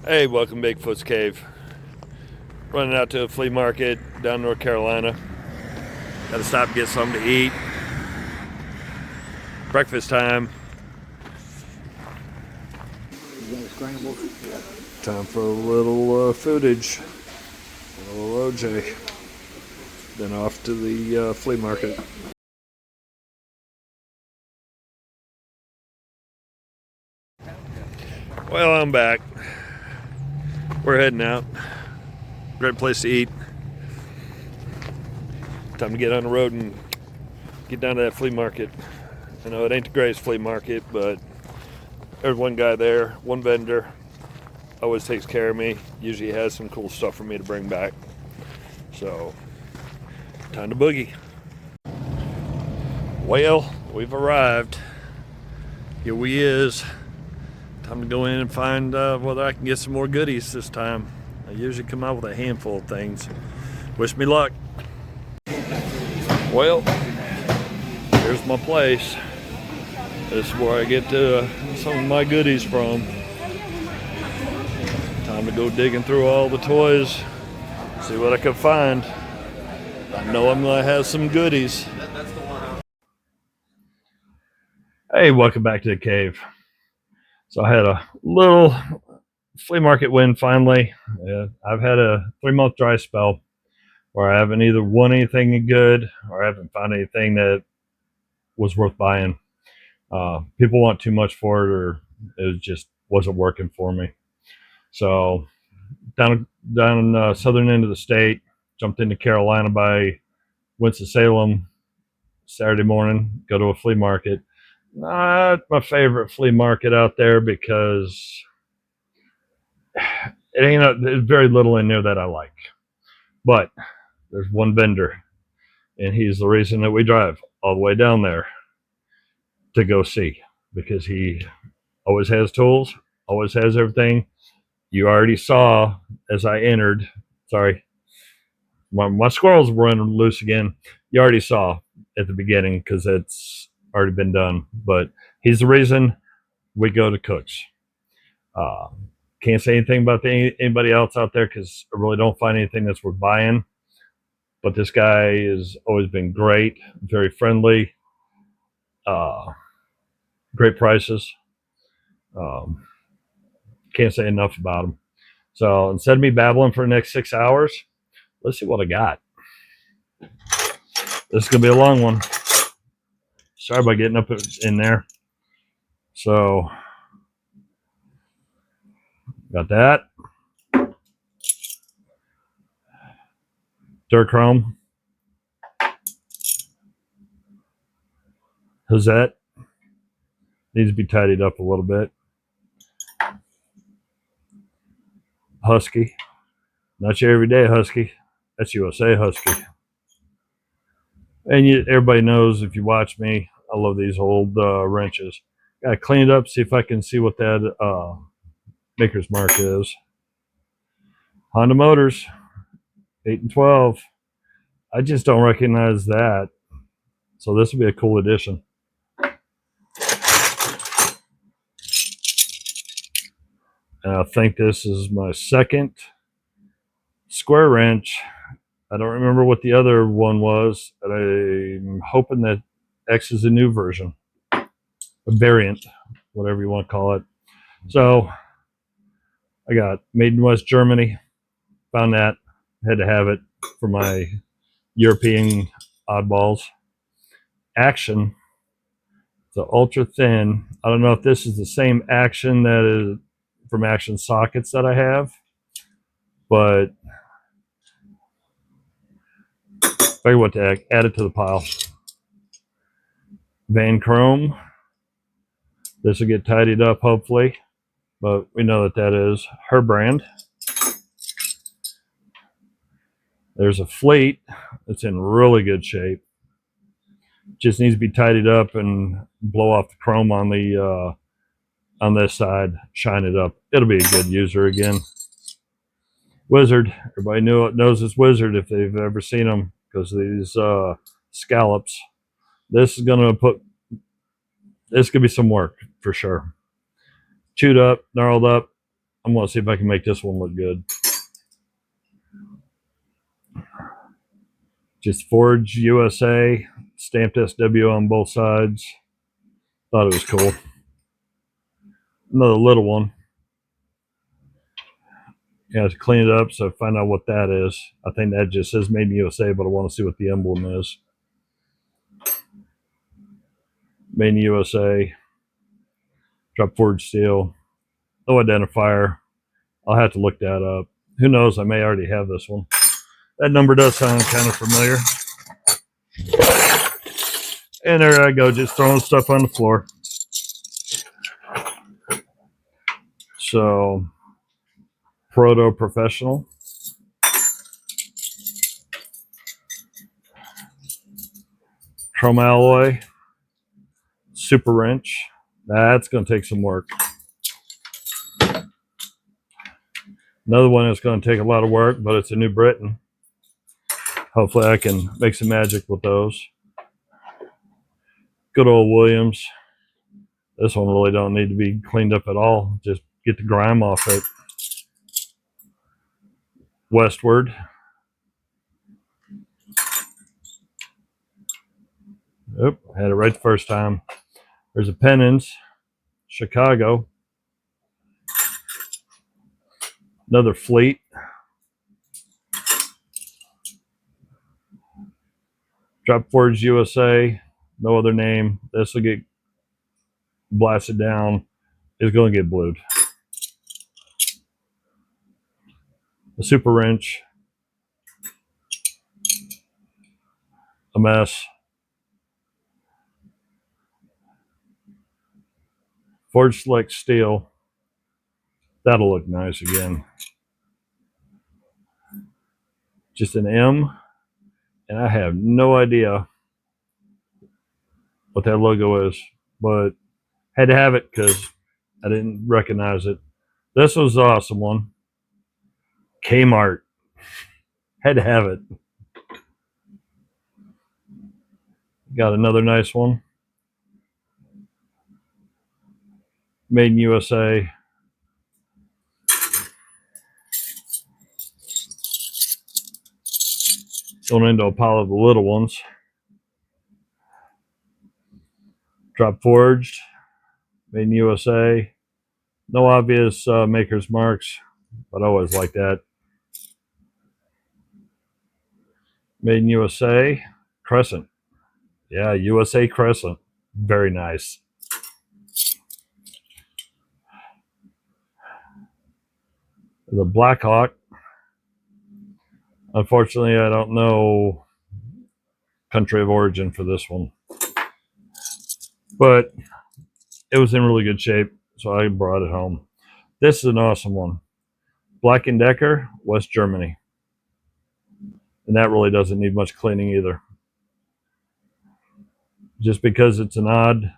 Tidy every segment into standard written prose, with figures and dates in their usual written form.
Hey, welcome Bigfoot's Cave. Running out to a flea market down North Carolina. Gotta stop and get something to eat. Breakfast time. Time for a little footage. A little OJ. Then off to the flea market. Well, I'm back. We're heading out. Great place to eat. Time to get on the road and get down to that flea market. I know it ain't the greatest flea market, but there's one guy there, one vendor, always takes care of me. Usually has some cool stuff for me to bring back. So, time to boogie. Well, we've arrived. Here we is. Time to go in and find whether I can get some more goodies this time. I usually come out with a handful of things. Wish me luck. Well, here's my place. This is where I get some of my goodies from. Time to go digging through all the toys, see what I can find. I know I'm gonna have some goodies. Hey, welcome back to the cave. So I had a little flea market win finally. I've had a 3-month dry spell where I haven't either won anything good or I haven't found anything that was worth buying. People want too much for it, or it just wasn't working for me. So down southern end of the state, jumped into Carolina by Winston-Salem Saturday morning. Go to a flea market. Not my favorite flea market out there because there's very little in there that I like. But there's one vendor, and he's the reason that we drive all the way down there to go see, because he always has tools, always has everything. You already saw as I entered. Sorry, my squirrels were running loose again. You already saw at the beginning because it's already been done. But he's the reason we go to Cooks. Uh, can't say anything about anybody else out there because I really don't find anything that's worth buying. But this guy has always been great, very friendly, uh, great prices. Um, can't say enough about him. So instead of me babbling for the next 6 hours, let's see what I got. This is gonna be a long one. Sorry about getting up in there. So got that. Durchrome. Hazette. Needs to be tidied up a little bit. Husky. Not your everyday Husky. That's USA Husky. And everybody knows, if you watch me, I love these old wrenches. Got to clean it up, see if I can see what that maker's mark is. Honda Motors, 8 and 12. I just don't recognize that. So this will be a cool addition. And I think this is my second square wrench. I don't remember what the other one was, but I'm hoping that X is a new version, a variant, whatever you want to call it. So I got made in West Germany. Found that, had to have it for my European oddballs. Action, the ultra thin. I don't know if this is the same Action that is from Action sockets that I have, but figure what to add it to the pile. Van Chrome. This will get tidied up hopefully, but we know that is her brand. There's a Fleet that's in really good shape. Just needs to be tidied up and blow off the chrome on the on this side, shine it up. It'll be a good user again. Wizard. Everybody knows it's Wizard if they've ever seen them, because these scallops. This is gonna put. This could be some work for sure. Chewed up, gnarled up. I'm going to see if I can make this one look good. Just Forge USA, stamped SW on both sides. Thought it was cool. Another little one. Yeah, to clean it up, so find out what that is. I think that just says Made in USA, but I want to see what the emblem is. Made in USA. Drop Forge steel. No identifier. I'll have to look that up. Who knows? I may already have this one. That number does sound kind of familiar. And there I go, just throwing stuff on the floor. So, Proto Professional. Chrome alloy. Super wrench. That's going to take some work. Another one that's going to take a lot of work, but it's a New Britain. Hopefully I can make some magic with those. Good old Williams. This one really don't need to be cleaned up at all. Just get the grime off it. Westward. Oop, had it right the first time. There's a Pennins. Chicago. Another Fleet. Drop Forge USA. No other name. This will get blasted down. It's going to get blued. The Super Wrench. A mess. Forge Select Steel. That'll look nice again. Just an M. And I have no idea what that logo is, but had to have it because I didn't recognize it. This was an awesome one. Kmart. Had to have it. Got another nice one. Made in USA. Going into a pile of the little ones. Drop Forged. Made in USA. No obvious maker's marks, but I always like that. Made in USA. Crescent. Yeah, USA Crescent. Very nice. The Black Hawk. Unfortunately, I don't know country of origin for this one, but it was in really good shape, so I brought it home. This is an awesome one. Black & Decker, West Germany. And that really doesn't need much cleaning either. Just because it's an odd,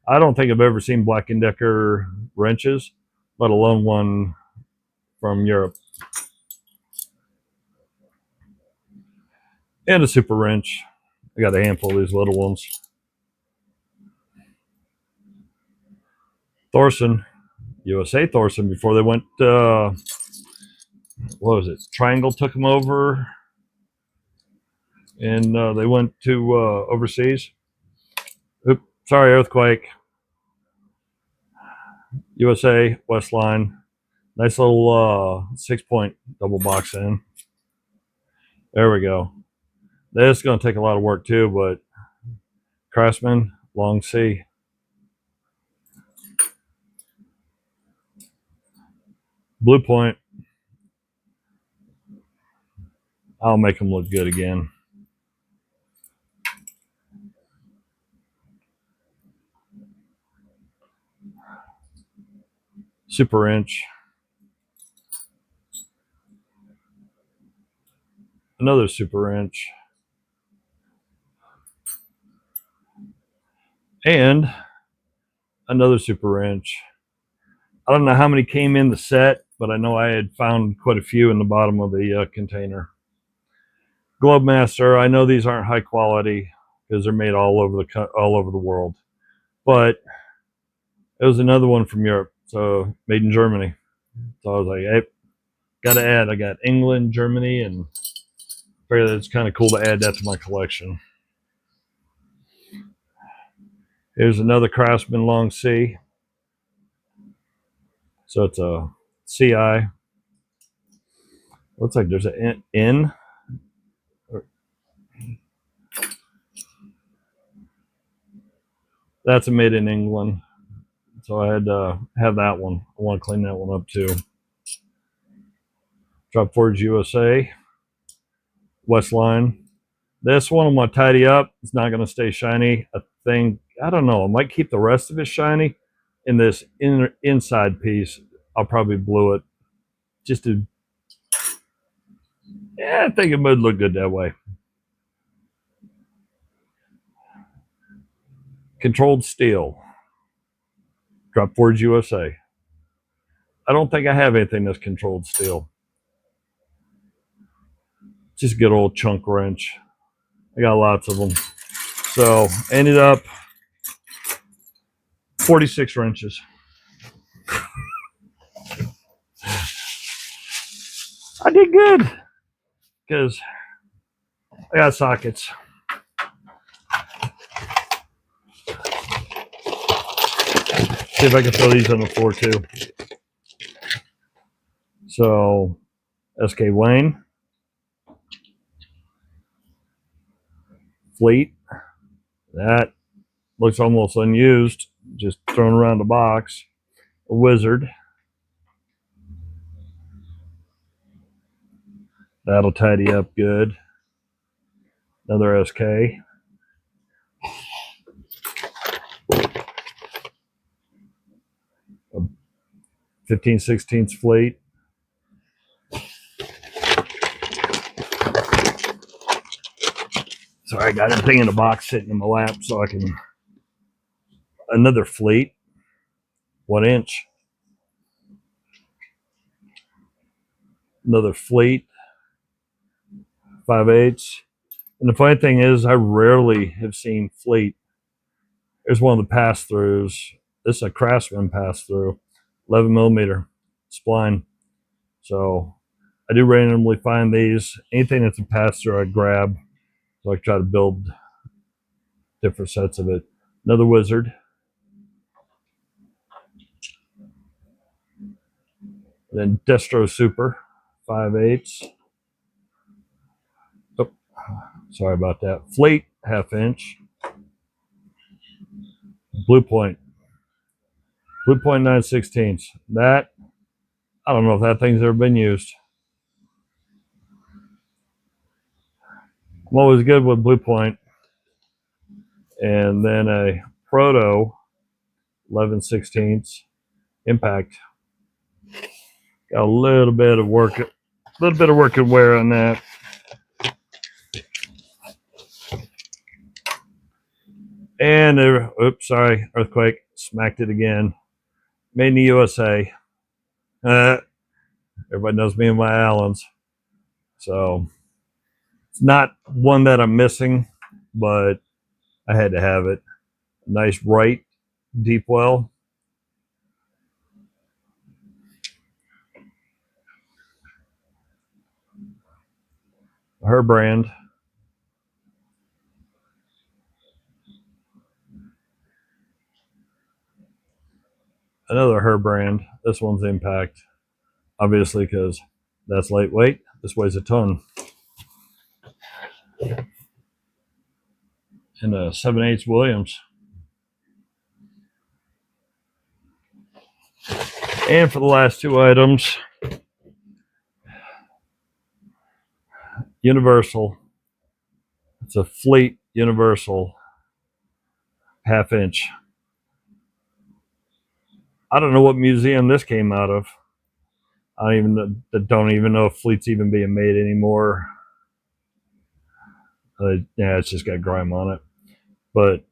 I don't think I've ever seen Black & Decker wrenches, let alone one from Europe. And a Super Wrench. I got a handful of these little ones. Thorson, USA Thorson, before they went, what was it? Triangle took them over, and they went to overseas. Oops, sorry, earthquake. USA Westline. Nice little 6-point double box in. There we go. This is going to take a lot of work too, but Craftsman, Long C. Blue Point. I'll make them look good again. Super Wrench. Another Super Wrench. And another Super Wrench. I don't know how many came in the set, but I know I had found quite a few in the bottom of the container. Globemaster. I know these aren't high quality because they're made all over the world, but it was another one from Europe, so made in Germany. So I was like, hey, got to add. I got England, Germany, and figured it's kind of cool to add that to my collection. Here's another Craftsman Long C. So it's a CI. Looks like there's an N. That's a made in England. So I had to have that one. I want to clean that one up too. Drop Forge USA. Westline. This one I'm going to tidy up. It's not going to stay shiny. I don't know. I might keep the rest of it shiny. In this inside piece, I'll probably blue it. Just to, yeah, I think it would look good that way. Controlled steel. Drop Forge USA. I don't think I have anything that's controlled steel. Just a good old chunk wrench. I got lots of them. So ended up 46 wrenches. I did good because I got sockets. See if I can throw these on the floor too. So SK Wayne, Fleet, that looks almost unused, just thrown around the box. A Wizard, that'll tidy up good. Another SK. 15/16 Fleet. Sorry, I got everything in the box sitting in my lap so I can. Another Fleet, 1 inch. Another Fleet, 5/8. And the funny thing is, I rarely have seen Fleet. Here's one of the pass throughs. This is a Craftsman pass through, 11 millimeter spline. So I do randomly find these. Anything that's a pass through, I grab. So I try to build different sets of it. Another Wizard. Then Destro Super, 5/8. Oh, sorry about that. Fleet, 1/2 inch. Blue Point. Blue Point 9/16. That, I don't know if that thing's ever been used. I'm always good with Blue Point. And then a Proto 11/16 Impact. Got a little bit of work and wear on that. And oops, sorry, earthquake, smacked it again. Made in the USA. Everybody knows me and my Allens. So it's not one that I'm missing, but I had to have it. Nice right deep well. Her brand. Another her brand. This one's Impact. Obviously, because that's lightweight. This weighs a ton. And a 7/8 Williams. And for the last two items, Universal. It's a Fleet Universal 1/2 inch. I don't know what museum this came out of. I don't even know if Fleet's even being made anymore. Yeah, it's just got grime on it. But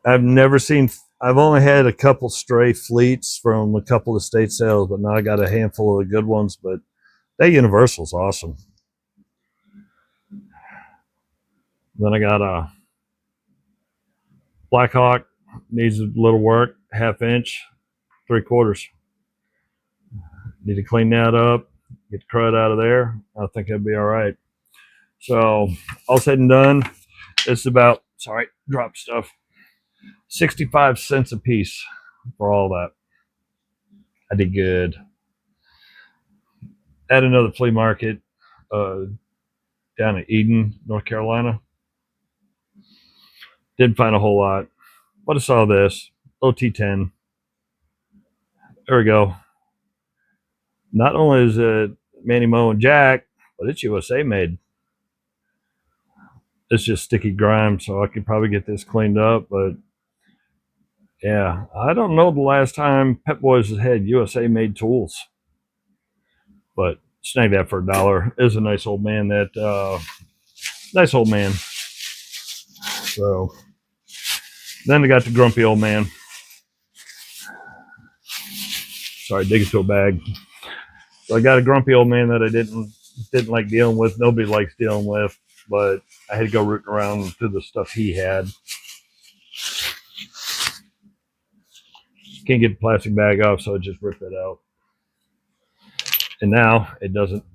I've never seen. I've only had a couple stray Fleets from a couple of state sales, but now I got a handful of the good ones. But that Universal's awesome. Then I got a Blackhawk, needs a little work, 1/2 inch, 3/4. Need to clean that up, get the crud out of there. I think that'd be all right. So, all said and done, it's about, sorry, drop stuff, 65 cents a piece for all that. I did good. At another flea market uh, down in Eden, North Carolina. Didn't find a whole lot, but I saw this OT10. There we go. Not only is it Manny Mo and Jack, but it's USA made. It's just sticky grime, so I could probably get this cleaned up. But yeah, I don't know the last time Pet Boys has had USA made tools, but snag that for $1. Is a nice old man. That nice old man. So then I got the grumpy old man. Sorry, dig into a bag. So I got a grumpy old man that I didn't like dealing with. Nobody likes dealing with, but I had to go rooting around through the stuff he had. Can't get the plastic bag off, so I just ripped it out. And now it doesn't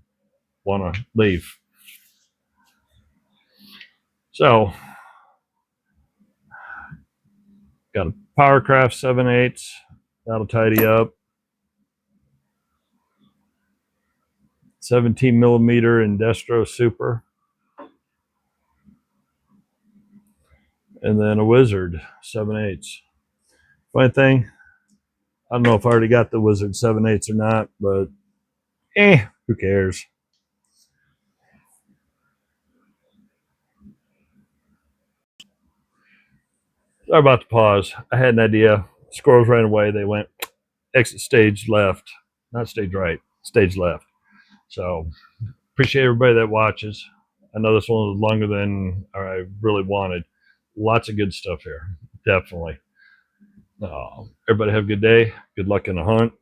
want to leave. So got a Powercraft 7/8. That'll tidy up. 17 millimeter Indestro Super. And then a Wizard 7/8. Funny thing, I don't know if I already got the Wizard 7/8 or not, but who cares? Sorry about the pause. I had an idea. Squirrels ran away. They went exit stage left, not stage right, stage left. So appreciate everybody that watches. I know this one was longer than I really wanted. Lots of good stuff here, definitely. Everybody have a good day. Good luck in the hunt.